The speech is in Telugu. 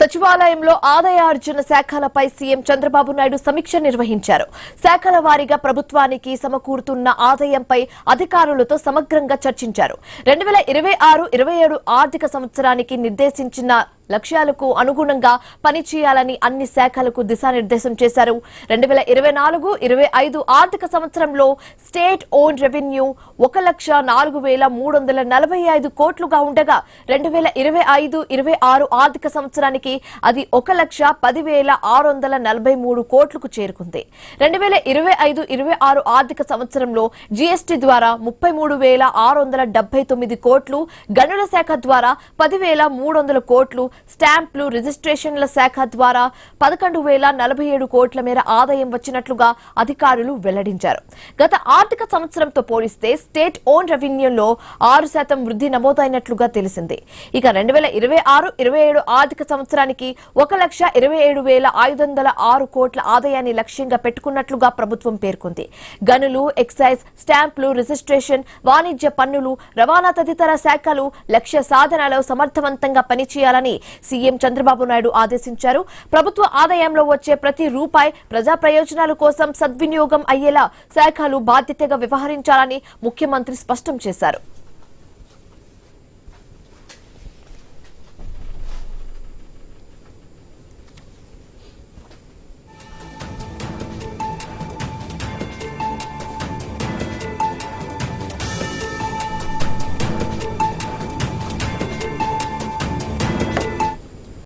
సచివాలయంలో ఆదాయార్జన శాఖలపై సీఎం చంద్రబాబు నాయుడు సమీక్ష నిర్వహించారు. శాఖల వారీగా ప్రభుత్వానికి సమకూరుతున్న ఆదాయంపై అధికారులతో సమగ్రంగా చర్చించారు. 2026-27 ఆర్థిక సంవత్సరానికి నిర్దేశించిన లక్ష్యాలకు అనుగుణంగా పనిచేయాలని అన్ని శాఖలకు దిశానిర్దేశం చేశారు. 2024-25 ఆర్థిక సంవత్సరంలో స్టేట్ ఓన్ రెవెన్యూ 1,04,345 కోట్లుగా ఉండగా 2025-26 ఆర్థిక సంవత్సరానికి అది 1,10,643 కోట్లకు చేరుకుంది. 2025-26 ఆర్థిక సంవత్సరంలో జీఎస్టీ ద్వారా 33,679 కోట్లు, గనుల శాఖ ద్వారా 10,300 కోట్లు, స్టాంపులు రిజిస్ట్రేషన్ల శాఖ ద్వారా 11,047 కోట్ల మేర ఆదాయం వచ్చినట్లుగా అధికారులు వెల్లడించారు. గత ఆర్థిక సంవత్సరంతో పోలిస్తే స్టేట్ ఓన్ రెవెన్యూలో 6% వృద్ధి నమోదైనట్లుగా తెలిసింది. ఇక 2026-27 ఆర్థిక సంవత్సరానికి 1,27,506 కోట్ల ఆదాయాన్ని లక్ష్యంగా పెట్టుకున్నట్లుగా ప్రభుత్వం పేర్కొంది. గనులు, ఎక్సైజ్, స్టాంపులు, రిజిస్ట్రేషన్, వాణిజ్య పన్నులు, రవాణా తదితర శాఖలు లక్ష్య సాధనలో సమర్థవంతంగా పనిచేయాలని సీఎం చంద్రబాబు నాయుడు ఆదేశించారు. ప్రభుత్వ ఆదాయంలో వచ్చే ప్రతి రూపాయి ప్రజా ప్రయోజనాల కోసం సద్వినియోగం అయ్యేలా శాఖలు బాధ్యతగా వ్యవహరించాలని ముఖ్యమంత్రి స్పష్టం చేశారు.